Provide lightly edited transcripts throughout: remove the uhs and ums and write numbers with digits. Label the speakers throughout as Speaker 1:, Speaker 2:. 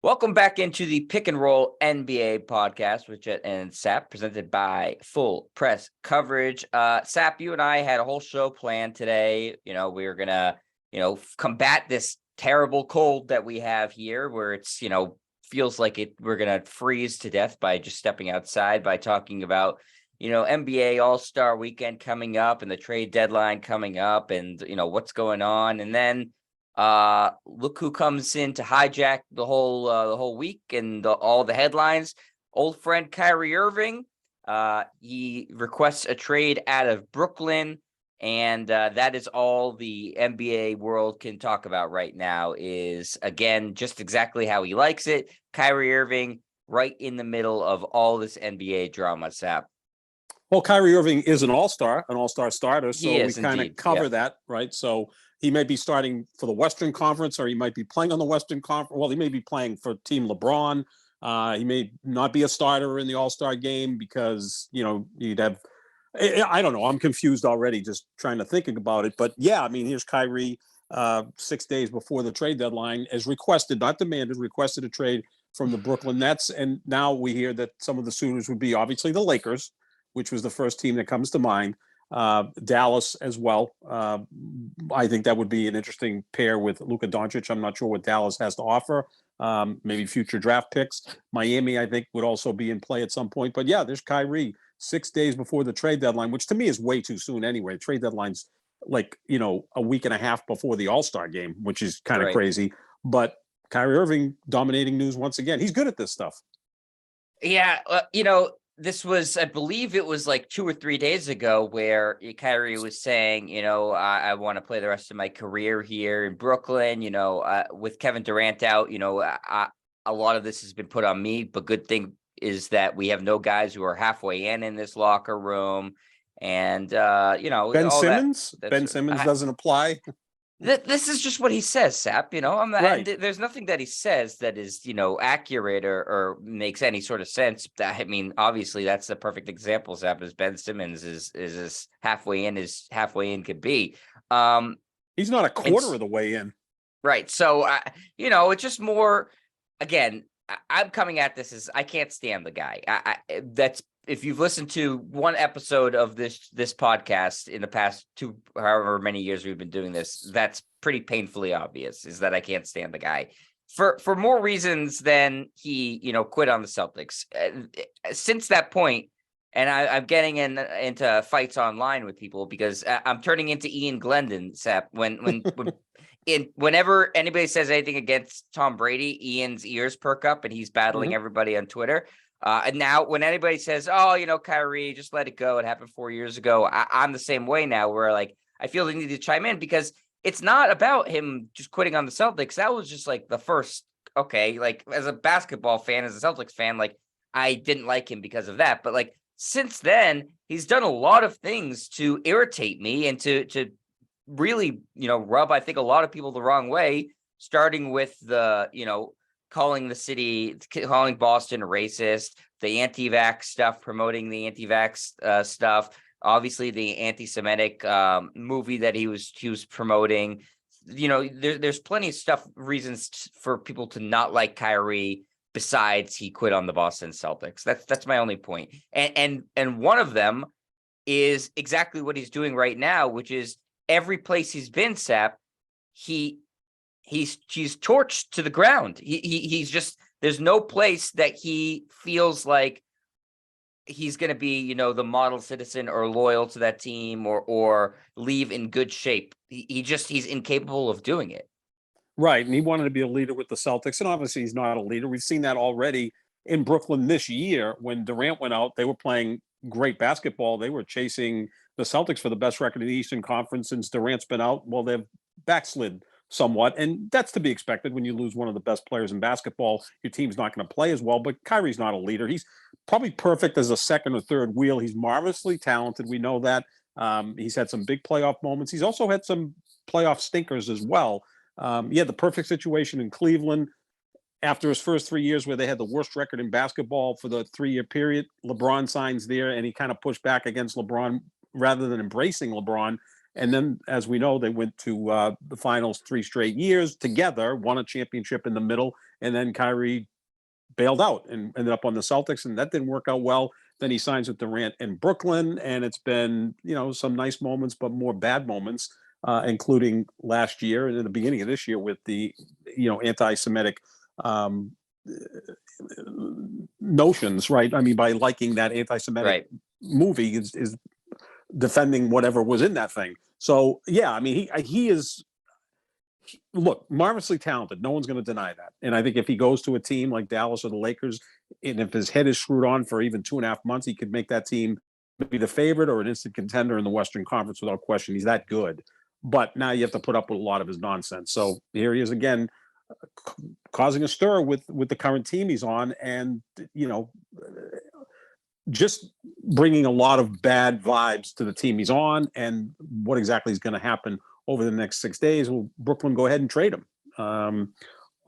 Speaker 1: Welcome back into the Pick and Roll NBA podcast with Jet and Sap, presented by Full Press Coverage. Sap, you and I had a whole show planned today. We were gonna, combat this terrible cold that we have here, where it's, feels like we're gonna freeze to death by just stepping outside, by talking about, NBA All-Star Weekend coming up and the trade deadline coming up, and what's going on, and then. Look who comes in to hijack the whole week and all the headlines. Old friend Kyrie Irving. He requests a trade out of Brooklyn, and that is all the NBA world can talk about right now. Is again just exactly how he likes it. Kyrie Irving, right in the middle of all this NBA drama. Sap.
Speaker 2: Well, Kyrie Irving is an all-star starter, so we kind of cover that, right? So he may be starting for the Western Conference, or he might be playing on the Western Conference. Well, he may be playing for Team LeBron. He may not be a starter in the All-Star game because, you'd have – I don't know. I'm confused already just trying to think about it. But, yeah, I mean, here's Kyrie 6 days before the trade deadline as requested, not demanded, requested a trade from the Brooklyn Nets. And now we hear that some of the suitors would be obviously the Lakers, which was the first team that comes to mind. Dallas as well. I think that would be an interesting pair with Luka Doncic. I'm not sure what Dallas has to offer. Maybe future draft picks. Miami, I think, would also be in play at some point. But yeah, there's Kyrie 6 days before the trade deadline, which to me is way too soon anyway. Trade deadline's like, a week and a half before the All-Star game, which is kind of crazy. But Kyrie Irving dominating news once again. He's good at this stuff.
Speaker 1: Yeah, this was, I believe it was like 2 or 3 days ago where Kyrie was saying, I want to play the rest of my career here in Brooklyn, with Kevin Durant out, a lot of this has been put on me, but good thing is that we have no guys who are halfway in this locker room. And,
Speaker 2: Ben Simmons doesn't apply.
Speaker 1: This is just what he says, Sap.
Speaker 2: Right.
Speaker 1: And there's nothing that he says that is, accurate or makes any sort of sense. I mean, obviously, that's the perfect example, Sap. Is Ben Simmons is as halfway in could be.
Speaker 2: He's not a quarter of the way in,
Speaker 1: right? So, it's just more. Again, I'm coming at this as I can't stand the guy. That's. If you've listened to one episode of this podcast in the past however many years we've been doing this, that's pretty painfully obvious, is that I can't stand the guy for more reasons than he, quit on the Celtics. Since that point, and I'm getting into fights online with people because I'm turning into Ian Glendon, Sap. Whenever anybody says anything against Tom Brady, Ian's ears perk up and he's battling everybody on Twitter. And now when anybody says, oh, Kyrie, just let it go. It happened 4 years ago. I'm the same way now where I feel they need to chime in because it's not about him just quitting on the Celtics. That was just the first. OK, as a basketball fan, as a Celtics fan, I didn't like him because of that. But since then, he's done a lot of things to irritate me and to really, rub, I think, a lot of people the wrong way, starting with the, calling Boston racist, the anti-vax stuff, promoting the anti-vax stuff, obviously the anti-Semitic movie that he was promoting. There's plenty of reasons for people to not like Kyrie besides he quit on the Boston Celtics. That's my only point. And one of them is exactly what he's doing right now, which is every place he's been, Sap, he's torched to the ground. He's just, there's no place that he feels like he's going to be, the model citizen or loyal to that team or leave in good shape. He's incapable of doing it.
Speaker 2: Right. And he wanted to be a leader with the Celtics. And obviously he's not a leader. We've seen that already in Brooklyn this year. When Durant went out, they were playing great basketball. They were chasing the Celtics for the best record in the Eastern Conference. Since Durant's been out, well, they've backslid somewhat, and that's to be expected. When you lose one of the best players in basketball, your team's not going to play as well. But Kyrie's not a leader. He's probably perfect as a second or third wheel. He's marvelously talented. We know that. He's had some big playoff moments. He's also had some playoff stinkers as well. He had the perfect situation in Cleveland after his first 3 years where they had the worst record in basketball for the 3-year period. LeBron signs there, and he kind of pushed back against LeBron rather than embracing LeBron. And then, as we know, they went to the finals 3 straight years together, won a championship in the middle, and then Kyrie bailed out and ended up on the Celtics, and that didn't work out well. Then he signs with Durant in Brooklyn, and it's been, some nice moments, but more bad moments, including last year and in the beginning of this year with the, anti-Semitic notions, right? I mean, by liking that anti-Semitic movie is defending whatever was in that thing. So yeah, I mean, he is. Look, marvelously talented. No one's going to deny that. And I think if he goes to a team like Dallas or the Lakers, and if his head is screwed on for even 2.5 months, he could make that team be the favorite or an instant contender in the Western Conference without question. He's that good. But now you have to put up with a lot of his nonsense. So here he is again, causing a stir with the current team he's on, and just bringing a lot of bad vibes to the team he's on. And what exactly is going to happen over the next 6 days? Will Brooklyn go ahead and trade him?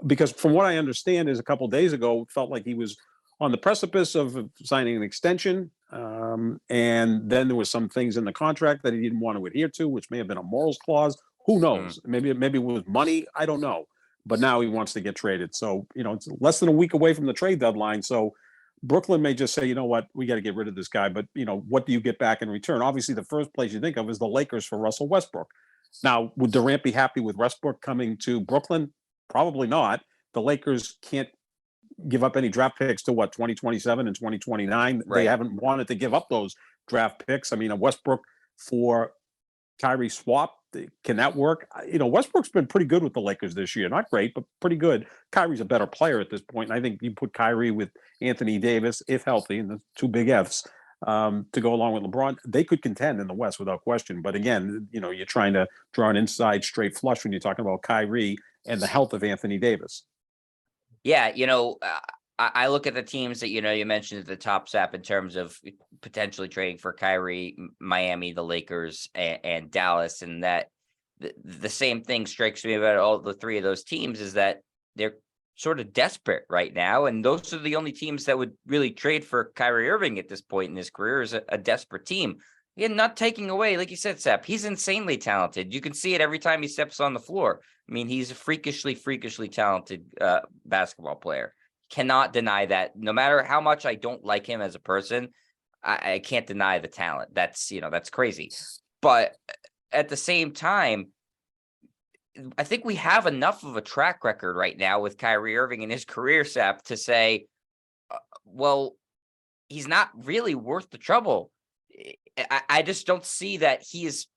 Speaker 2: Because from what I understand is a couple of days ago, it felt like he was on the precipice of signing an extension. And then there was some things in the contract that he didn't want to adhere to, which may have been a morals clause. Who knows? Maybe it was money. I don't know. But now he wants to get traded. So, it's less than a week away from the trade deadline. So Brooklyn may just say, you know what, we got to get rid of this guy. But, what do you get back in return? Obviously, the first place you think of is the Lakers for Russell Westbrook. Now, would Durant be happy with Westbrook coming to Brooklyn? Probably not. The Lakers can't give up any draft picks to 2027 and 2029. Right. They haven't wanted to give up those draft picks. I mean, a Westbrook for Kyrie swap, can that work? Westbrook's been pretty good with the Lakers this year. Not great, but pretty good. Kyrie's a better player at this point. And I think you put Kyrie with Anthony Davis, if healthy, and the 2 big Fs, to go along with LeBron, they could contend in the West without question. But again, you're trying to draw an inside straight flush when you're talking about Kyrie and the health of Anthony Davis.
Speaker 1: Yeah, I look at the teams that, you mentioned at the top, Sap, in terms of potentially trading for Kyrie, Miami, the Lakers, and Dallas. And that the same thing strikes me about all the 3 of those teams is that they're sort of desperate right now. And those are the only teams that would really trade for Kyrie Irving at this point in his career, is a desperate team. Again, not taking away, like you said, Sap, he's insanely talented. You can see it every time he steps on the floor. I mean, he's a freakishly talented basketball player. Cannot deny that. No matter how much I don't like him as a person, I can't deny the talent. That's crazy. But at the same time, I think we have enough of a track record right now with Kyrie Irving in his career, Sap, to say, well, he's not really worth the trouble. I just don't see that he's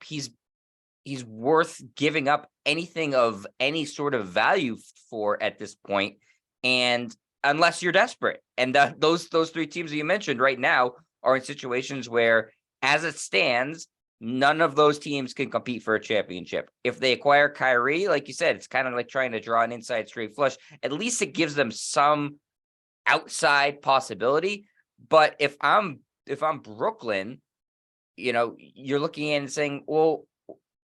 Speaker 1: worth giving up anything of any sort of value for at this point. And unless you're desperate, and those 3 teams that you mentioned right now are in situations where, as it stands, none of those teams can compete for a championship. If they acquire Kyrie, like you said, it's kind of like trying to draw an inside straight flush. At least it gives them some outside possibility. But if I'm Brooklyn, you're looking in and saying, well,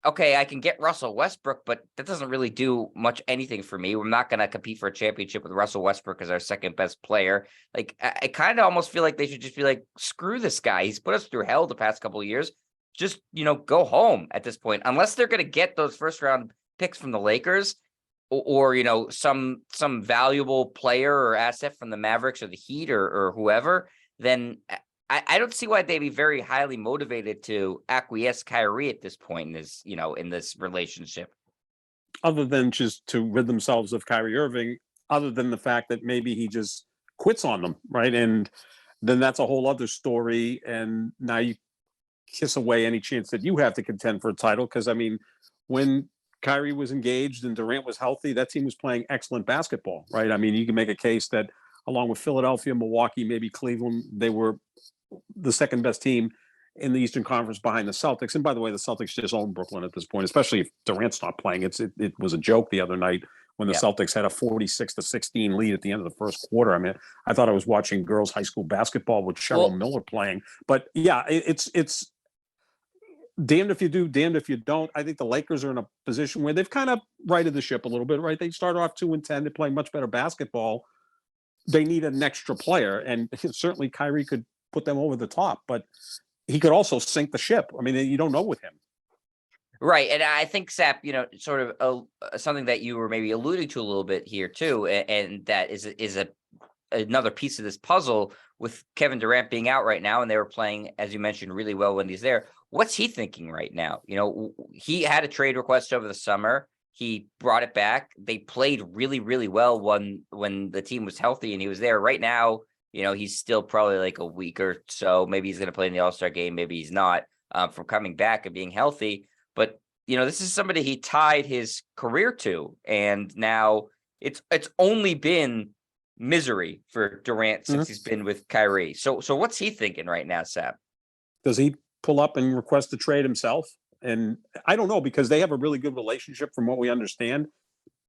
Speaker 1: okay, I can get Russell Westbrook, but that doesn't really do much anything for me. We're not going to compete for a championship with Russell Westbrook as our second best player. Like, I kind of almost feel like they should just be like, screw this guy. He's put us through hell the past couple of years. Just, go home at this point, unless they're going to get those first round picks from the Lakers or some valuable player or asset from the Mavericks or the Heat or whoever. Then I don't see why they'd be very highly motivated to acquiesce Kyrie at this point in this relationship.
Speaker 2: Other than just to rid themselves of Kyrie Irving, other than the fact that maybe he just quits on them, right? And then that's a whole other story. And now you kiss away any chance that you have to contend for a title. Because, I mean, when Kyrie was engaged and Durant was healthy, that team was playing excellent basketball, right? I mean, you can make a case that along with Philadelphia, Milwaukee, maybe Cleveland, they were the second best team in the Eastern Conference behind the Celtics. And by the way, the Celtics just own Brooklyn at this point, especially if Durant's not playing. It was a joke the other night when the Celtics had a 46-16 lead at the end of the first quarter. I mean, I thought I was watching girls' high school basketball with Cheryl Miller playing. But yeah, it's damned if you do, damned if you don't. I think the Lakers are in a position where they've kind of righted the ship a little bit, right? They started off 2-10. They're playing much better basketball. They need an extra player. And certainly Kyrie could put them over the top, but he could also sink the ship. I mean, you don't know with him.
Speaker 1: Right. And I think, Sap, sort of something that you were maybe alluding to a little bit here too, and that is another piece of this puzzle with Kevin Durant being out right now, and they were playing, as you mentioned, really well when he's there. What's he thinking right now? He had a trade request over the summer. He brought it back. They played really, really well when the team was healthy and he was there. Right now, he's still probably like a week or so. Maybe he's going to play in the All-Star game. Maybe he's not, from coming back and being healthy. But, this is somebody he tied his career to. And now it's only been misery for Durant since he's been with Kyrie. So what's he thinking right now, Sap?
Speaker 2: Does he pull up and request a trade himself? And I don't know, because they have a really good relationship from what we understand.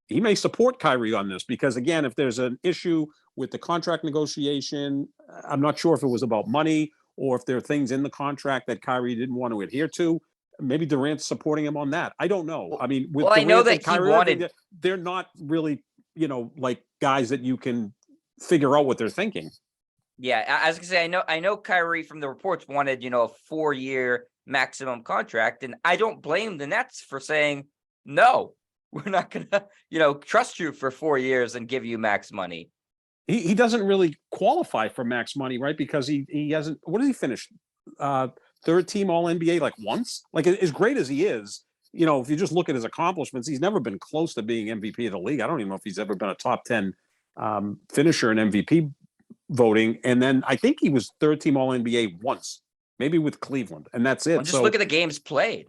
Speaker 2: He may support Kyrie on this because, again, if there's an issue with the contract negotiation, I'm not sure if it was about money or if there are things in the contract that Kyrie didn't want to adhere to. Maybe Durant's supporting him on that. I don't know. I mean, with
Speaker 1: I know that
Speaker 2: Kyrie Irving, they're not really, like guys that you can figure out what they're thinking.
Speaker 1: Yeah, I was gonna say, I know Kyrie from the reports wanted, a 4-year maximum contract, and I don't blame the Nets for saying, no, we're not gonna, trust you for 4 years and give you max money.
Speaker 2: He doesn't really qualify for max money, right? Because he hasn't. What did he finish? Third team All NBA like once. Like, as great as he is, if you just look at his accomplishments, he's never been close to being MVP of the league. I don't even know if he's ever been a top 10 finisher in MVP voting. And then I think he was third team All NBA once, maybe with Cleveland, and that's it.
Speaker 1: Well, just look at the games played.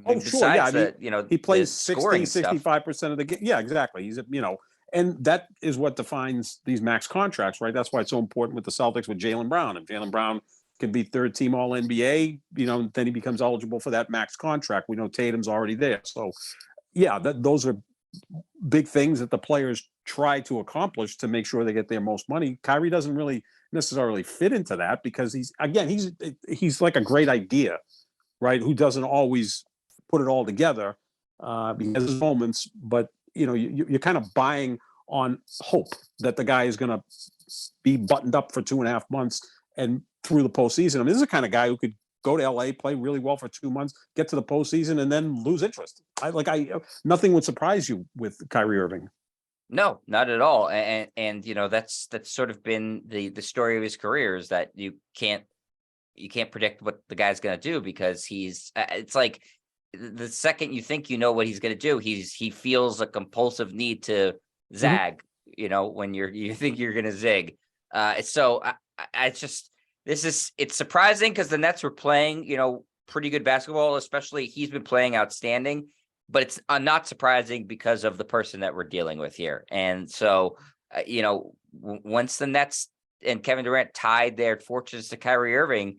Speaker 2: Oh, sure. Yeah. He plays
Speaker 1: 65%
Speaker 2: of the game. Yeah, exactly. He's, and that is what defines these max contracts, right? That's why it's so important with the Celtics with Jaylen Brown. If Jaylen Brown can be third team All NBA, then he becomes eligible for that max contract. We know Tatum's already there. So, yeah, those are big things that the players try to accomplish to make sure they get their most money. Kyrie doesn't really necessarily fit into that because he's like a great idea, right? Who doesn't always put it all together. He has his moments, but you're kind of buying on hope that the guy is going to be buttoned up for 2.5 months and through the postseason. I mean, this is the kind of guy who could go to LA, play really well for 2 months, get to the postseason, and then lose interest. Nothing would surprise you with Kyrie Irving.
Speaker 1: No, not at all. And that's sort of been the story of his career, is that you can't predict what the guy's going to do, because it's like the second you think you know what he's going to do, he feels a compulsive need to zag, when you think you're going to zig. So it's surprising because the Nets were playing, pretty good basketball, especially he's been playing outstanding, but it's not surprising because of the person that we're dealing with here. And so, once the Nets and Kevin Durant tied their fortunes to Kyrie Irving,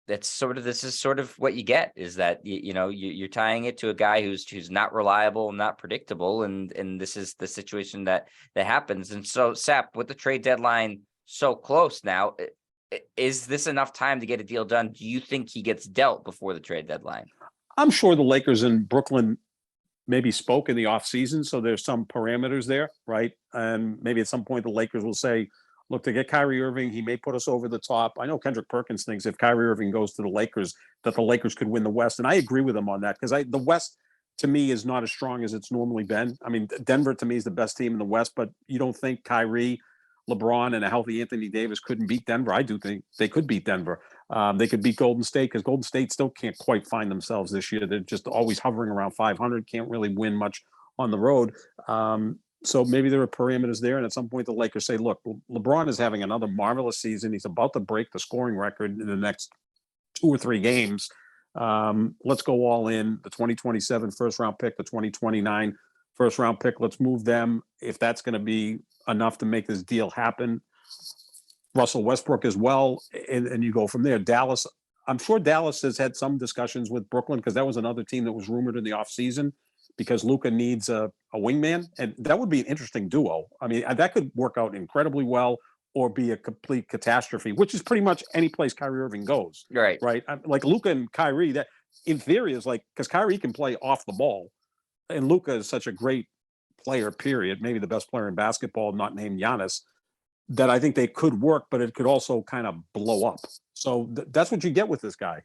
Speaker 1: this is sort of what you get, is that, you're tying it to a guy who's not reliable, not predictable. And this is the situation that happens. And so, Sap, with the trade deadline so close now, is this enough time to get a deal done? Do you think he gets dealt before the trade deadline?
Speaker 2: I'm sure the Lakers in Brooklyn maybe spoke in the offseason, so there's some parameters there, right? And maybe at some point the Lakers will say, look, to get Kyrie Irving, he may put us over the top. I know Kendrick Perkins thinks if Kyrie Irving goes to the Lakers, that the Lakers could win the West. And I agree with him on that, because the West, to me, is not as strong as it's normally been. I mean, Denver, to me, is the best team in the West, but you don't think Kyrie, LeBron, and a healthy Anthony Davis couldn't beat Denver? I do think they could beat Denver. They could beat Golden State, because Golden State still can't quite find themselves this year. They're just always hovering around 500, can't really win much on the road. So maybe there are parameters there. And at some point, the Lakers say, look, LeBron is having another marvelous season. He's about to break the scoring record in the next 2 or 3 games. Let's go all in. The 2027 first round pick, the 2029 first round pick, let's move them if that's going to be enough to make this deal happen. Russell Westbrook as well. And you go from there. Dallas, I'm sure Dallas has had some discussions with Brooklyn, because that was another team that was rumored in the offseason, because Luka needs a wingman. And that would be an interesting duo. I mean, that could work out incredibly well or be a complete catastrophe, which is pretty much any place Kyrie Irving goes.
Speaker 1: Right.
Speaker 2: Right. Like Luka and Kyrie, that in theory is like, because Kyrie can play off the ball, and Luka is such a great player, period. Maybe the best player in basketball, not named Giannis. that I think they could work, but it could also kind of blow up. So that's what you get with this guy.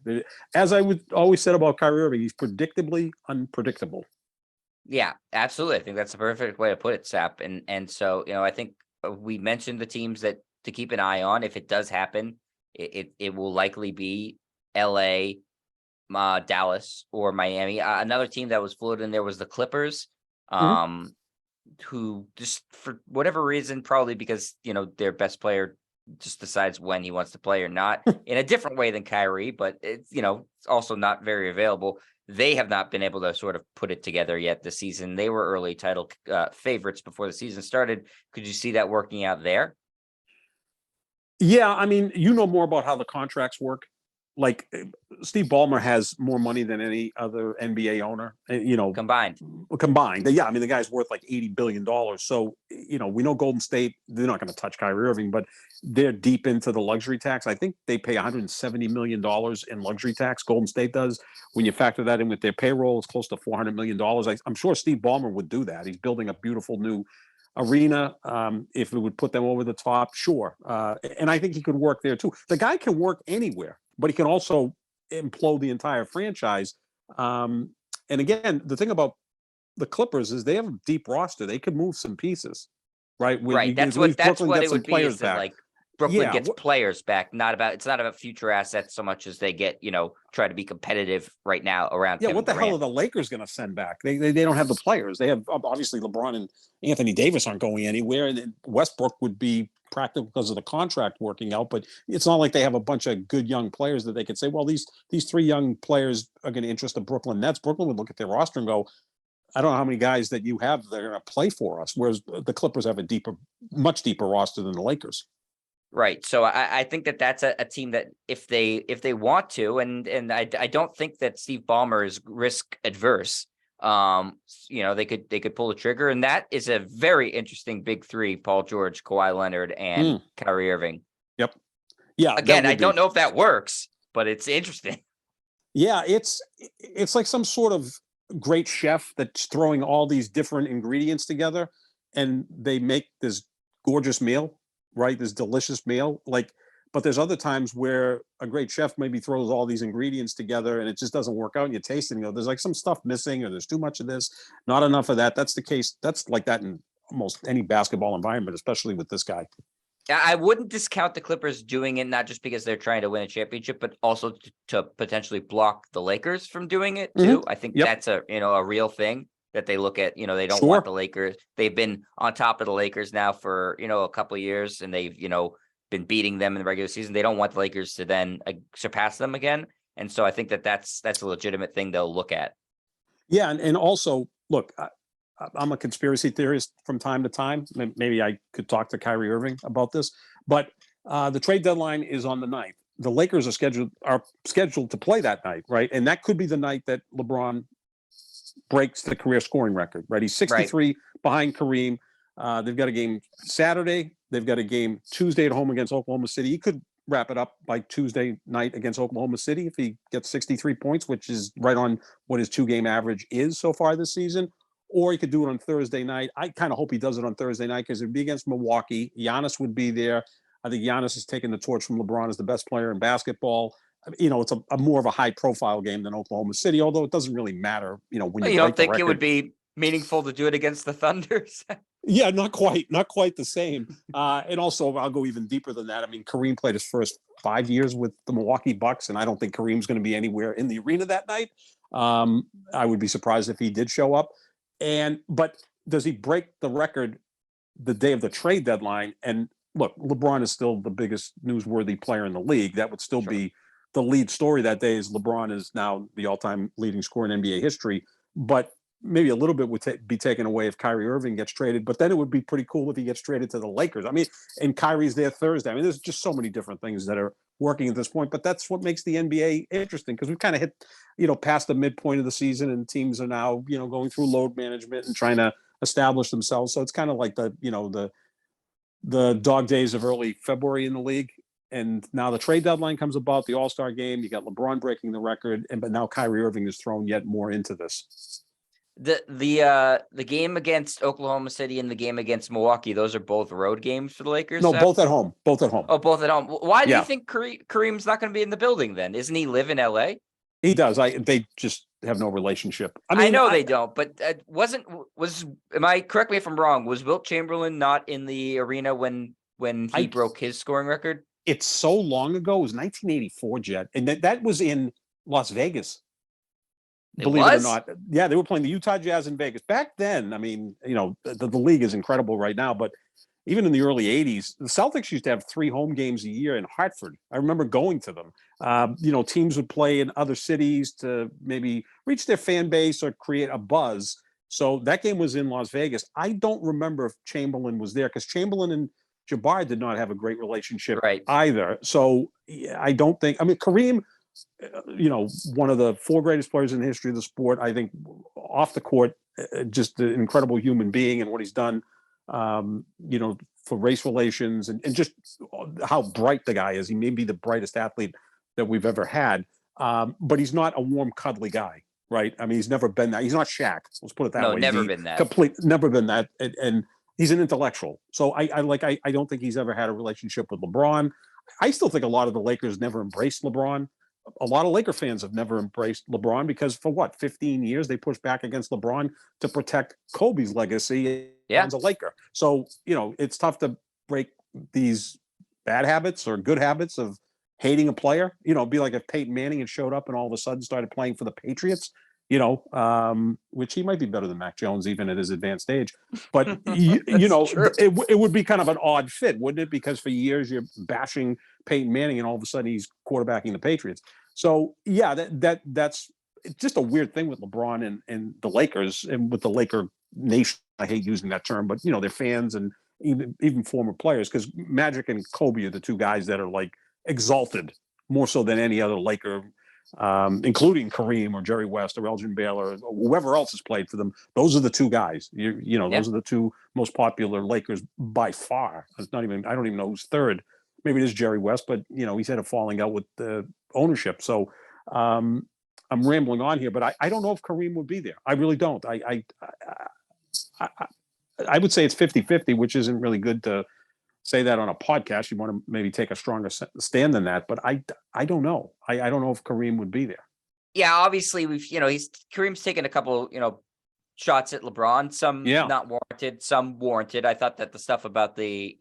Speaker 2: As I would always said about Kyrie Irving, he's predictably unpredictable.
Speaker 1: Yeah, absolutely. I think that's the perfect way to put it, Sap. And so, I think we mentioned the teams that to keep an eye on. If it does happen, it will likely be LA, Dallas, or Miami. Another team that was floated in there was the Clippers. Who just for whatever reason, probably because their best player just decides when he wants to play or not in a different way than Kyrie, but it's also not very available. They have not been able to sort of put it together yet this season. They were early title favorites before the season started. Could you see that working out there?
Speaker 2: Yeah, I mean, you know more about how the contracts work. Like Steve Ballmer has more money than any other NBA owner,
Speaker 1: Combined.
Speaker 2: Yeah, I mean, the guy's worth like $80 billion. So, we know Golden State, they're not going to touch Kyrie Irving, but they're deep into the luxury tax. I think they pay $170 million in luxury tax. Golden State does. When you factor that in with their payroll, it's close to $400 million. I'm sure Steve Ballmer would do that. He's building a beautiful new arena. If it would put them over the top, sure. And I think he could work there too. The guy can work anywhere, but he can also implode the entire franchise. And again, the thing about the Clippers is they have a deep roster. They could move some pieces, right?
Speaker 1: Right. That's what it would be. Is that like Brooklyn gets players back. It's not about future assets so much as they get, try to be competitive right now around.
Speaker 2: Yeah.
Speaker 1: Kevin
Speaker 2: What the
Speaker 1: Durant.
Speaker 2: hell are the Lakers going to send back? They don't have the players. They have obviously LeBron and Anthony Davis aren't going anywhere, and Westbrook would be practical because of the contract working out. But it's not like they have a bunch of good young players that they could say, well, these three young players are going to interest the Brooklyn Nets. Brooklyn would look at their roster and go, I don't know how many guys that you have that are going to play for us. Whereas the Clippers have a much deeper roster than the Lakers.
Speaker 1: Right. So I think that's a team that if they want to, and I don't think that Steve Ballmer is risk adverse. They could pull the trigger, and that is a very interesting big three: Paul George, Kawhi Leonard, and Kyrie Irving.
Speaker 2: Yep. Yeah.
Speaker 1: Again, I don't know if that works, but it's interesting.
Speaker 2: Yeah, it's like some sort of great chef that's throwing all these different ingredients together, and they make this gorgeous meal. Right, this delicious meal. But there's other times where a great chef maybe throws all these ingredients together and it just doesn't work out. And you taste it and there's like some stuff missing, or there's too much of this, not enough of that. That's the case. That's like that in almost any basketball environment, especially with this guy.
Speaker 1: I wouldn't discount the Clippers doing it, not just because they're trying to win a championship, but also to potentially block the Lakers from doing it too. I think that's a real thing that they look at. They don't want the Lakers. They've been on top of the Lakers now for, a couple of years, and they've, been beating them in the regular season. They don't want the Lakers to then surpass them again. And so I think that's a legitimate thing they'll look at.
Speaker 2: Yeah. And also, look, I'm a conspiracy theorist from time to time. Maybe I could talk to Kyrie Irving about this, but the trade deadline is on the 9th. The Lakers are scheduled to play that night, right? And that could be the night that LeBron breaks the career scoring record, right? He's 63 behind Kareem. They've got a game Saturday. They've got a game Tuesday at home against Oklahoma City. He could wrap it up by Tuesday night against Oklahoma City if he gets 63 points, which is right on what his 2-game average is so far this season. Or he could do it on Thursday night. I kind of hope he does it on Thursday night because it would be against Milwaukee. Giannis would be there. I think Giannis has taken the torch from LeBron as the best player in basketball. It's a more of a high profile game than Oklahoma City, although it doesn't really matter, when you
Speaker 1: don't think it would be meaningful to do it against the Thunders?
Speaker 2: Yeah, not quite the same. And also I'll go even deeper than that. I mean, Kareem played his first 5 years with the Milwaukee Bucks, and I don't think Kareem's going to be anywhere in the arena that night. I would be surprised if he did show up. But does he break the record the day of the trade deadline? And look, LeBron is still the biggest newsworthy player in the league. That would still be the lead story that day. Is LeBron is now the all-time leading scorer in NBA history, but maybe a little bit would be taken away if Kyrie Irving gets traded. But then it would be pretty cool if he gets traded to the Lakers. I mean, and Kyrie's there Thursday. I mean, there's just so many different things that are working at this point. But that's what makes the NBA interesting, because we've kind of hit, past the midpoint of the season, and teams are now, going through load management and trying to establish themselves. So it's kind of like the dog days of early February in the league. And now the trade deadline comes about, the All-Star game. You got LeBron breaking the record, but now Kyrie Irving is thrown yet more into this.
Speaker 1: The game against Oklahoma City and the game against Milwaukee, those are both road games for the Lakers.
Speaker 2: No, both at home. Both at home.
Speaker 1: Oh, both at home. Why do you think Kareem's not going to be in the building then? Isn't he live in LA?
Speaker 2: He does. They just have no relationship.
Speaker 1: I know they don't, but am I, correct me if I'm wrong, was Wilt Chamberlain not in the arena when he broke his scoring record?
Speaker 2: It's so long ago. It was 1984, Jet. And that was in Las Vegas. Believe it or not. Yeah, they were playing the Utah Jazz in Vegas. Back then, I mean, the league is incredible right now, but even in the early 80s, the Celtics used to have 3 home games a year in Hartford. I remember going to them. Teams would play in other cities to maybe reach their fan base or create a buzz. So that game was in Las Vegas. I don't remember if Chamberlain was there because Chamberlain and Jabbar did not have a great relationship either. So I don't think, Kareem, one of the 4 greatest players in the history of the sport. I think off the court, just an incredible human being and what he's done, for race relations and just how bright the guy is. He may be the brightest athlete that we've ever had, but he's not a warm, cuddly guy, right? I mean, he's never been that. He's not Shaq. Let's put it that way.
Speaker 1: Never been that.
Speaker 2: Never been that. And he's an intellectual. So I don't think he's ever had a relationship with LeBron. I still think a lot of the Lakers never embraced LeBron. A lot of Laker fans have never embraced LeBron because for 15 years they pushed back against LeBron to protect Kobe's legacy as a Laker. So, it's tough to break these bad habits or good habits of hating a player. Be like if Peyton Manning had showed up and all of a sudden started playing for the Patriots, which he might be better than Mac Jones even at his advanced age. But, it would be kind of an odd fit, wouldn't it? Because for years you're bashing Peyton Manning and all of a sudden he's quarterbacking the Patriots. So, yeah, that's just a weird thing with LeBron and the Lakers and with the Laker nation. I hate using that term, but, their fans and even former players, because Magic and Kobe are the 2 guys that are like exalted more so than any other Laker, including Kareem or Jerry West or Elgin Baylor or whoever else has played for them. Those are the 2 guys. Those are the 2 most popular Lakers by far. I don't even know who's third. Maybe it is Jerry West, but he's had a falling out with the ownership. So I'm rambling on here, but I don't know if Kareem would be there. I really don't. I would say it's 50-50, which isn't really good to say that on a podcast. You want to maybe take a stronger stand than that, but I don't know. I don't know if Kareem would be there.
Speaker 1: Yeah, obviously Kareem's taken a couple, shots at LeBron, some not warranted, some warranted. I thought that the stuff about the,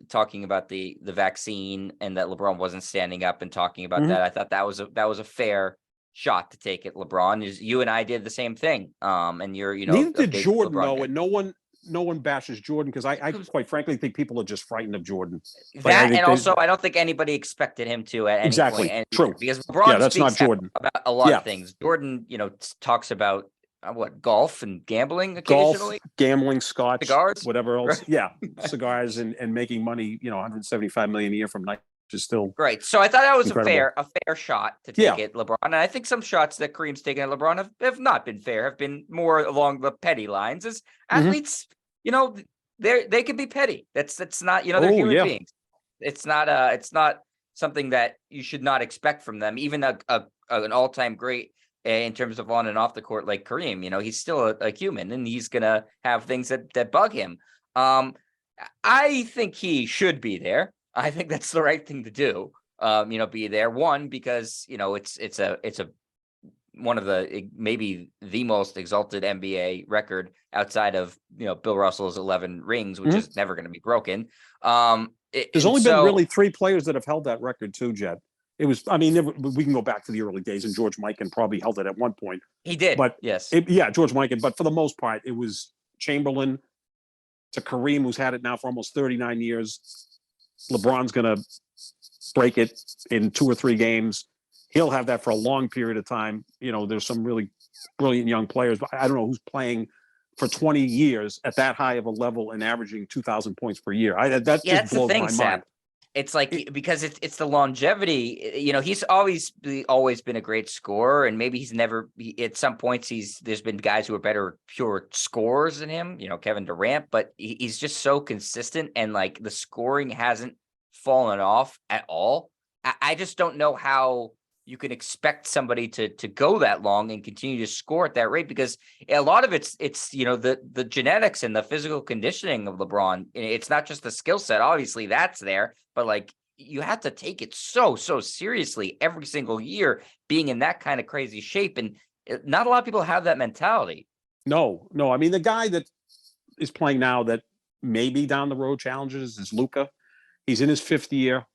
Speaker 1: talking about the vaccine and that LeBron wasn't standing up and talking about that, I thought that was a fair shot to take at LeBron. Is you and I did the same thing. And you're,
Speaker 2: neither did Jordan though, and no one bashes Jordan because I quite frankly think people are just frightened of Jordan.
Speaker 1: I don't think anybody expected him to at any point.
Speaker 2: True.
Speaker 1: Because LeBron
Speaker 2: that's not Jordan.
Speaker 1: About a lot of things. Jordan, talks about golf and gambling occasionally.
Speaker 2: Gambling, scotch,
Speaker 1: cigars,
Speaker 2: whatever else. Right. Yeah, cigars and making money. $175 million a year from night is still
Speaker 1: right. So I thought that was
Speaker 2: incredible.
Speaker 1: a fair shot to take at LeBron, and I think some shots that Kareem's taken at LeBron have not been fair. Have been more along the petty lines. As athletes, they can be petty. That's not they're human beings. It's not something that you should not expect from them. Even an all-time great in terms of on and off the court, like Kareem, he's still a human and he's going to have things that bug him. I think he should be there. I think that's the right thing to do. Be there. One, because, it's a one of the, maybe the most exalted NBA record outside of, Bill Russell's 11 rings, which is never going to be broken.
Speaker 2: There's only been really 3 players that have held that record too, Jed. It was, we can go back to the early days, and George Mikan probably held it at one point.
Speaker 1: He did,
Speaker 2: but
Speaker 1: yes.
Speaker 2: George Mikan. But for the most part, it was Chamberlain to Kareem, who's had it now for almost 39 years. LeBron's going to break it in 2 or 3 games. He'll have that for a long period of time. There's some really brilliant young players, but I don't know who's playing for 20 years at that high of a level and averaging 2,000 points per year. That just blows my mind.
Speaker 1: Sam. It's like, because it's the longevity, he's always been a great scorer, and maybe he's never, at some points there's been guys who are better pure scorers than him, Kevin Durant, but he's just so consistent, and like the scoring hasn't fallen off at all. I just don't know how you can expect somebody to go that long and continue to score at that rate, because a lot of it's the genetics and the physical conditioning of LeBron. It's not just the skill set. Obviously that's there, but like you have to take it so seriously every single year, being in that kind of crazy shape. And not a lot of people have that mentality.
Speaker 2: No. I mean, the guy that is playing now that maybe down the road challenges is Luka. He's in his 5th year.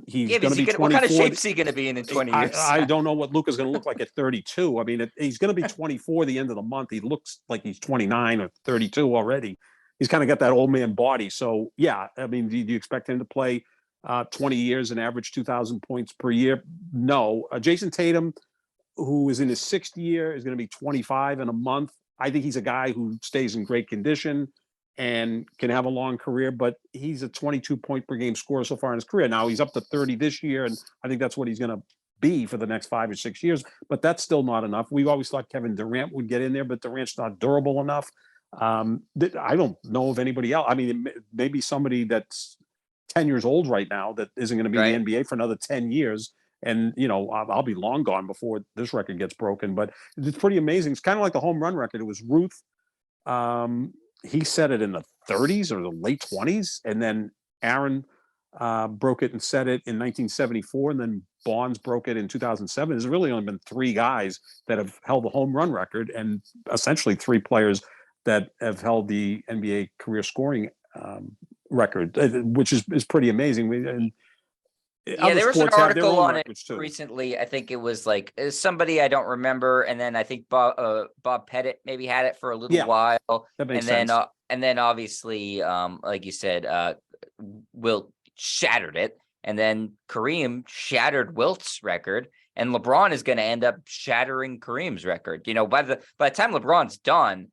Speaker 2: He's going to be 24.
Speaker 1: What kind of shape is he going to be in 20 years?
Speaker 2: I don't know what Luka's going to look like at 32. I mean, he's going to be 24 the end of the month. He looks like he's 29 or 32 already. He's kind of got that old man body. So, yeah, I mean, do you expect him to play 20 years and average 2,000 points per year? No. Jason Tatum, who is in his 6th year, is going to be 25 in a month. I think he's a guy who stays in great condition and can have a long career, but he's a 22 point per game scorer so far in his career. Now he's up to 30 this year, and I think that's what he's going to be for the next 5 or 6 years, but that's still not enough. We've always thought Kevin Durant would get in there, but Durant's not durable enough. I don't know of anybody else. I mean, maybe somebody that's 10 years old right now that isn't going to be in the NBA for another 10 years. And, I'll be long gone before this record gets broken, but it's pretty amazing. It's kind of like the home run record. It was Ruth. He set it in the 30s or the late 20s. And then Aaron broke it and set it in 1974. And then Bonds broke it in 2007. There's really only been 3 guys that have held the home run record, and essentially 3 players that have held the NBA career scoring record, which is pretty amazing. And
Speaker 1: there was an article on it recently. I think it was like somebody I don't remember, and then I think Bob Pettit maybe had it for a little while,
Speaker 2: that makes sense.
Speaker 1: And then obviously, like you said, Wilt shattered it, and then Kareem shattered Wilt's record, and LeBron is going to end up shattering Kareem's record. By the time LeBron's done,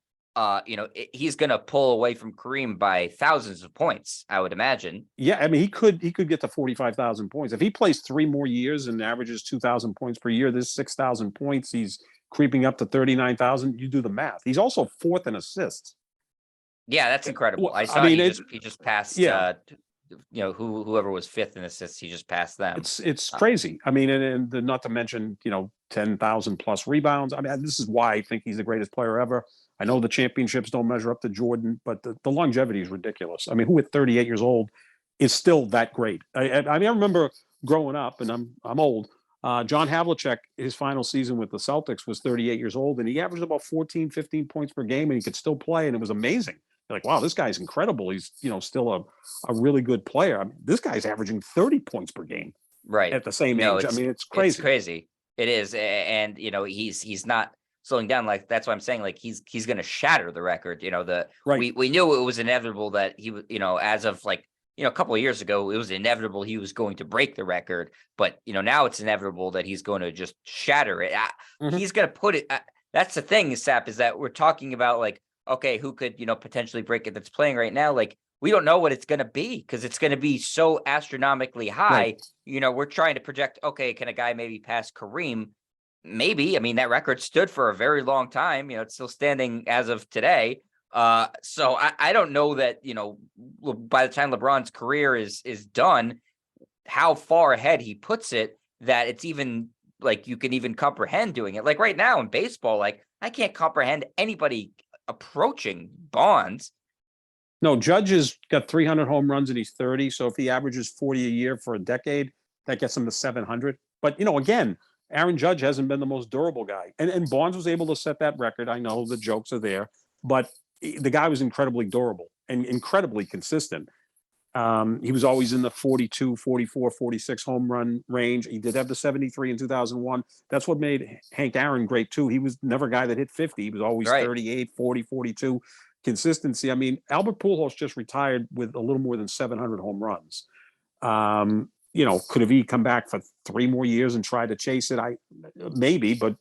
Speaker 1: he's going to pull away from Kareem by thousands of points, I would imagine.
Speaker 2: Yeah, I mean, he could get to 45,000 points. If he plays 3 more years and averages 2,000 points per year, there's 6,000 points. He's creeping up to 39,000. You do the math. He's also 4th in assists.
Speaker 1: Yeah, that's incredible.
Speaker 2: Well,
Speaker 1: I saw he just passed whoever was 5th in assists, he just passed them.
Speaker 2: It's crazy. I mean, and not to mention, 10,000 plus rebounds. I mean, this is why I think he's the greatest player ever. I know the championships don't measure up to Jordan, but the longevity is ridiculous. I mean, who at 38 years old is still that great? I remember growing up, and I'm old. John Havlicek, his final season with the Celtics was 38 years old, and he averaged about 14, 15 points per game, and he could still play, and it was amazing. You're like, wow, this guy's incredible. He's, still a really good player. I mean, this guy's averaging 30 points per game at the same age. I mean, it's crazy.
Speaker 1: It's crazy. It is. And, he's not slowing down. Like, that's what I'm saying. Like, he's going to shatter the record. We knew it was inevitable that he would, as of like, a couple of years ago, it was inevitable he was going to break the record. But, now it's inevitable that he's going to just shatter it. He's going to put it. That's the thing, Sap, is that we're talking about like, okay, who could, potentially break it that's playing right now? Like, we don't know what it's going to be because it's going to be so astronomically high. Right. We're trying to project, okay, can a guy maybe pass Kareem? Maybe. I mean, that record stood for a very long time. It's still standing as of today. So I don't know that, by the time LeBron's career is done, how far ahead he puts it, that it's even like you can even comprehend doing it. Like right now in baseball, like I can't comprehend anybody approaching Bonds.
Speaker 2: No, Judge has got 300 home runs and he's 30. So if he averages 40 a year for a decade, that gets him to 700. But, again, Aaron Judge hasn't been the most durable guy. And Bonds was able to set that record. I know the jokes are there, but the guy was incredibly durable and incredibly consistent. He was always in the 42, 44, 46 home run range. He did have the 73 in 2001. That's what made Hank Aaron great, too. He was never a guy that hit 50. He was always 38, 40, 42. Consistency. I mean, Albert Pujols just retired with a little more than 700 home runs. Could have he come back for 3 more years and try to chase it? Maybe, but,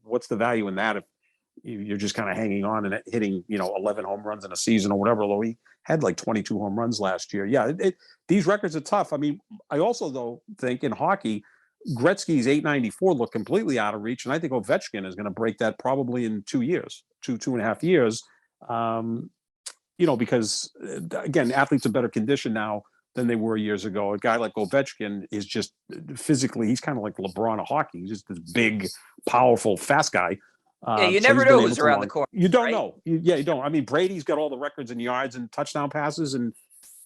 Speaker 2: what's the value in that if you're just kind of hanging on and hitting, 11 home runs in a season or whatever, although he had like 22 home runs last year. Yeah, these records are tough. I mean, I also, though, think in hockey, Gretzky's 894 look completely out of reach, and I think Ovechkin is going to break that probably in 2 years, 2.5 years, because, again, athletes are better conditioned now than they were years ago. A guy like Ovechkin is just physically, he's kind of like LeBron of hockey. He's just this big, powerful, fast guy.
Speaker 1: Yeah, you
Speaker 2: So
Speaker 1: never
Speaker 2: he's been
Speaker 1: know
Speaker 2: able
Speaker 1: who's
Speaker 2: to
Speaker 1: around the
Speaker 2: launch.
Speaker 1: corner.
Speaker 2: You don't
Speaker 1: right?
Speaker 2: know. You don't. I mean, Brady's got all the records in yards and touchdown passes, and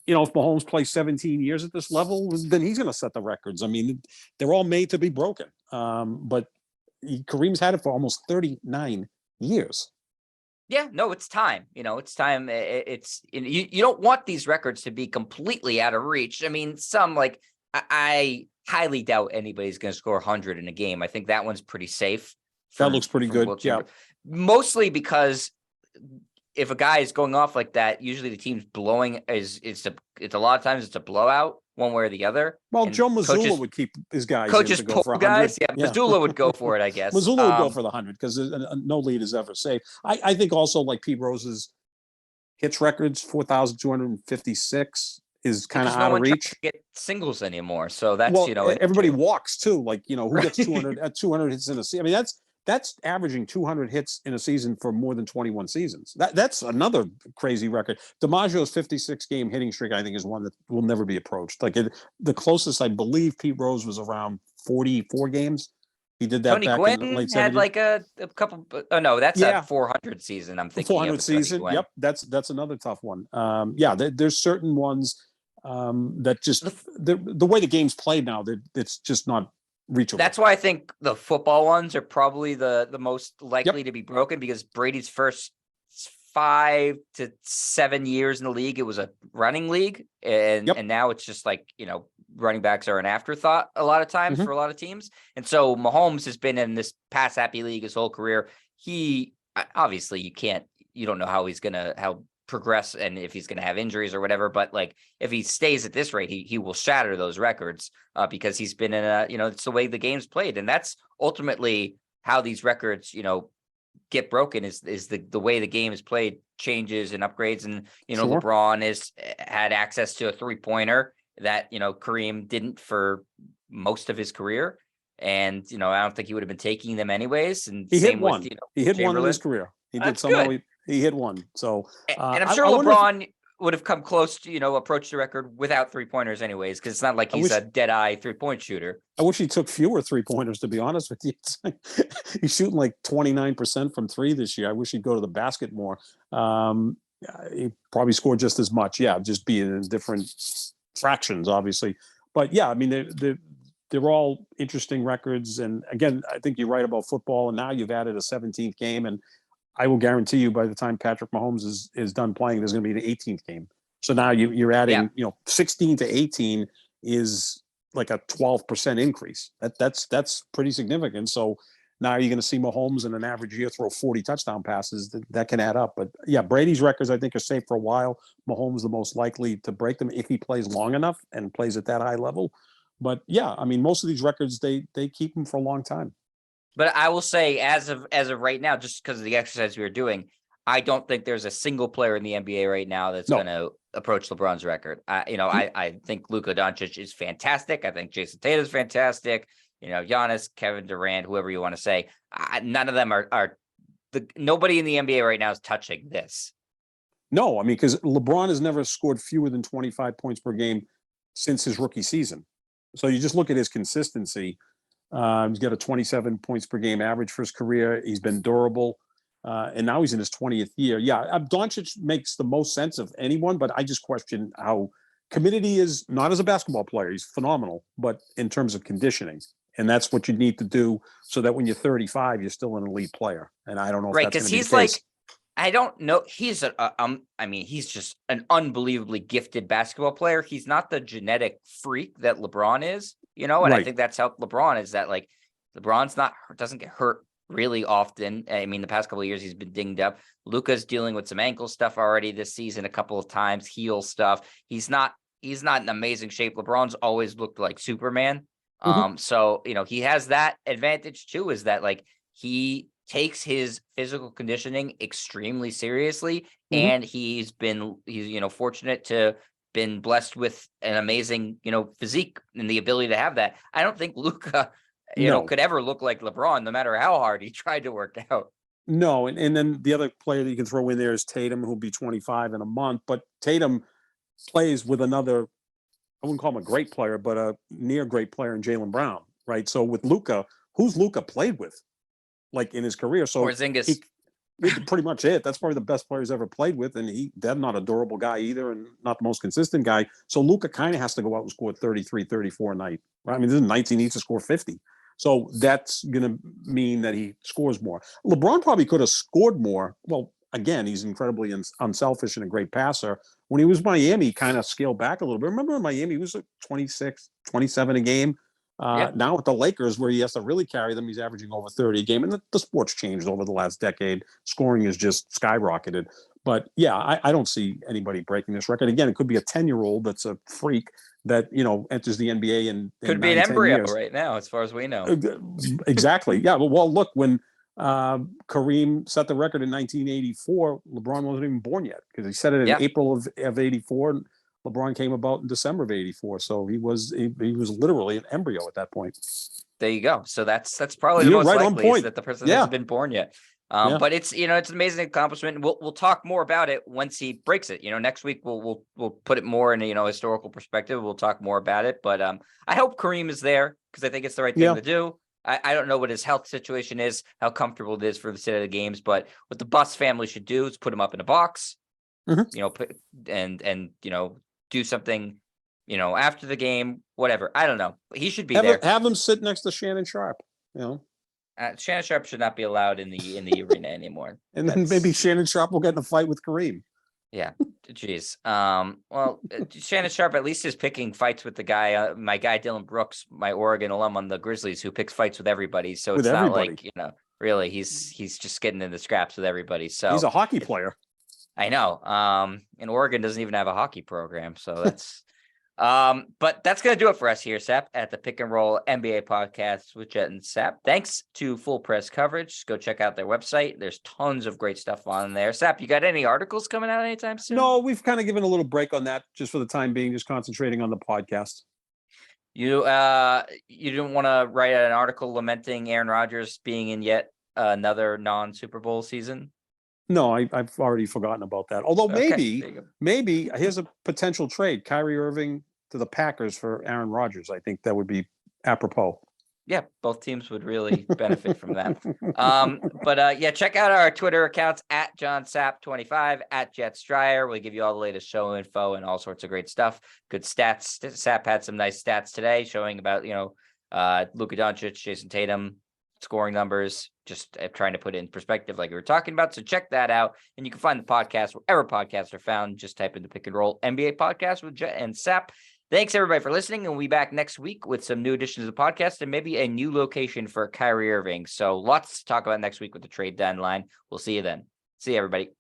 Speaker 2: if Mahomes plays 17 years at this level, then he's going to set the records. I mean, they're all made to be broken. But Kareem's had it for almost 39 years.
Speaker 1: Yeah, no, it's time. It's time. It's you don't want these records to be completely out of reach. I mean, some like I highly doubt anybody's going to score 100 in a game. I think that one's pretty safe.
Speaker 2: That looks pretty good. Yeah,
Speaker 1: mostly because if a guy is going off like that, usually the team's blowing it's a lot of times it's a blowout one way or the other.
Speaker 2: Well,
Speaker 1: and
Speaker 2: Joe Mazzulla would keep his guys
Speaker 1: coaches
Speaker 2: in to go for 100.
Speaker 1: guys. Yeah, Mazzulla would go for it, I guess.
Speaker 2: Mazzulla would go for the 100 because no lead is ever safe. I think also like Pete Rose's hits records, 4,256 is kind of out of reach.
Speaker 1: Get singles anymore, so that's
Speaker 2: everybody walks too. Like who gets 200 at 200 hits in a season? I mean that's averaging 200 hits in a season for more than 21 seasons. That's another crazy record. DiMaggio's 56 game hitting streak, I think, is one that will never be approached. Like the closest, I believe, Pete Rose was around 44 games. He did that
Speaker 1: Tony
Speaker 2: back
Speaker 1: Gwynn
Speaker 2: in the late 70s.
Speaker 1: Had like a couple. Oh no, that's a 400 season. I'm thinking
Speaker 2: 400 season. Yep, that's another tough one. There's certain ones that just the way the game's played now, it's just not reachable.
Speaker 1: That's why I think the football ones are probably the most likely to be broken, because Brady's first 5 to 7 years in the league, it was a running league, and now it's just like running backs are an afterthought a lot of times for a lot of teams. And so Mahomes has been in this pass happy league his whole career. He obviously you don't know how he's gonna progress and if he's gonna have injuries or whatever, but like if he stays at this rate, he will shatter those records because he's been in it's the way the game's played, and that's ultimately how these records get broken is the way the game is played changes and upgrades. And sure. LeBron has had access to a 3-pointer that Kareem didn't for most of his career, and I don't think he would have been taking them anyways. And
Speaker 2: he hit one. He hit one in his career. He did somehow. He hit one. So
Speaker 1: and I'm sure LeBron would have come close to approach the record without 3-pointers anyways, because it's not like he's a dead-eye 3-point shooter.
Speaker 2: I wish he took fewer 3-pointers, to be honest with you. He's shooting like 29% from 3 this year. I wish he'd go to the basket more. He probably scored just as much. Yeah, just be in different fractions, obviously. But yeah, I mean, they're all interesting records. And again, I think you're right about football. And now you've added a 17th game, and I will guarantee you by the time Patrick Mahomes is done playing, there's going to be an 18th game. So now you're adding, 16 to 18 is like a 12% increase. That's pretty significant. So now you're going to see Mahomes in an average year throw 40 touchdown passes. That can add up. But yeah, Brady's records, I think, are safe for a while. Mahomes the most likely to break them if he plays long enough and plays at that high level. But yeah, I mean, most of these records, they keep them for a long time.
Speaker 1: But I will say, as of right now, just because of the exercise we were doing, I don't think there's a single player in the NBA right now that's going to approach LeBron's record. I think Luka Doncic is fantastic. I think Jason Tatum is fantastic. Giannis, Kevin Durant, whoever you want to say. None of them are nobody in the NBA right now is touching this.
Speaker 2: No, I mean, because LeBron has never scored fewer than 25 points per game since his rookie season. So you just look at his consistency. He's got a 27 points per game average for his career. He's been durable. And now he's in his 20th year. Yeah, Doncic makes the most sense of anyone, but I just question how committed he is, not as a basketball player. He's phenomenal, but in terms of conditioning. And that's what you need to do so that when you're 35, you're still an elite player. And I don't know if that's going to be the case. Like,
Speaker 1: I don't know. He's he's just an unbelievably gifted basketball player. He's not the genetic freak that LeBron is, and I think that's helped LeBron is that like LeBron's doesn't get hurt really often. I mean, the past couple of years he's been dinged up. Luka's dealing with some ankle stuff already this season, a couple of times, heel stuff. He's not in amazing shape. LeBron's always looked like Superman. So, he has that advantage too, is that like he takes his physical conditioning extremely seriously. And he's fortunate to been blessed with an amazing, physique and the ability to have that. I don't think Luka, could ever look like LeBron, no matter how hard he tried to work out.
Speaker 2: No. And then the other player that you can throw in there is Tatum, who'll be 25 in a month, but Tatum plays with another I wouldn't call him a great player, but a near great player in Jaylen Brown, right? So with Luka, who's Luka played with, like in his career? So
Speaker 1: Porzingis.
Speaker 2: pretty much it. That's probably the best player he's ever played with, and that's not a durable guy either, and not the most consistent guy. So Luka kind of has to go out and score 33, 34 a night. Right? I mean, there's nights he needs to score 50. So that's going to mean that he scores more. LeBron probably could have scored more. Well, again, he's incredibly unselfish and a great passer. When he was Miami, he kind of scaled back a little bit. Remember in Miami, he was like 26, 27 a game. Now with the Lakers, where he has to really carry them, he's averaging over 30 a game. And the sport's changed over the last decade. Scoring has just skyrocketed. But yeah, I don't see anybody breaking this record. Again, it could be a 10-year-old that's a freak that, enters the NBA in
Speaker 1: could be an embryo right now, as far as we know.
Speaker 2: Exactly. Yeah. Well, look, when Kareem set the record in 1984, LeBron wasn't even born yet, because he set it in April of 84. LeBron came about in December of 84. So he was literally an embryo at that point.
Speaker 1: There you go. So that's probably the most likely is that the person hasn't been born yet. But it's it's an amazing accomplishment, and we'll talk more about it once he breaks it. Next week we'll put it more in a historical perspective. We'll talk more about it. But I hope Kareem is there, because I think it's the right thing to do. I don't know what his health situation is, how comfortable it is for the sit of the games, but what the Buss family should do is put him up in a box, and do something, after the game, whatever. I don't know. He should be there.
Speaker 2: Have him sit next to Shannon Sharp.
Speaker 1: Shannon Sharp should not be allowed in the arena anymore.
Speaker 2: And then maybe Shannon Sharp will get in a fight with Kareem.
Speaker 1: Yeah. Jeez. Well, Shannon Sharp at least is picking fights with the guy, my guy Dylan Brooks, my Oregon alum on the Grizzlies, who picks fights with everybody. So it's not like, really he's just getting in the scraps with everybody. So
Speaker 2: he's a hockey player.
Speaker 1: I know. And Oregon doesn't even have a hockey program. So that's but that's going to do it for us here, Sap, at the Pick and Roll NBA podcast with Jet and Sap. Thanks to Full Press Coverage. Go check out their website. There's tons of great stuff on there. Sap, you got any articles coming out anytime soon?
Speaker 2: No, we've kind of given a little break on that just for the time being, just concentrating on the podcast.
Speaker 1: You didn't want to write an article lamenting Aaron Rodgers being in yet another non-Super Bowl season?
Speaker 2: No, I've already forgotten about that. Although maybe here's a potential trade: Kyrie Irving to the Packers for Aaron Rodgers. I think that would be apropos.
Speaker 1: Yeah, both teams would really benefit from that. But check out our Twitter accounts at JohnSap25, at Jet Stryer. We'll give you all the latest show info and all sorts of great stuff. Good stats. Sap had some nice stats today showing about, Luka Doncic, Jason Tatum, scoring numbers, just trying to put it in perspective like we were talking about. So check that out. And you can find the podcast wherever podcasts are found. Just type in the Pick and Roll NBA podcast with Jet and Sap. Thanks, everybody, for listening. And we'll be back next week with some new additions to the podcast and maybe a new location for Kyrie Irving. So lots to talk about next week with the trade deadline. We'll see you then. See you, everybody.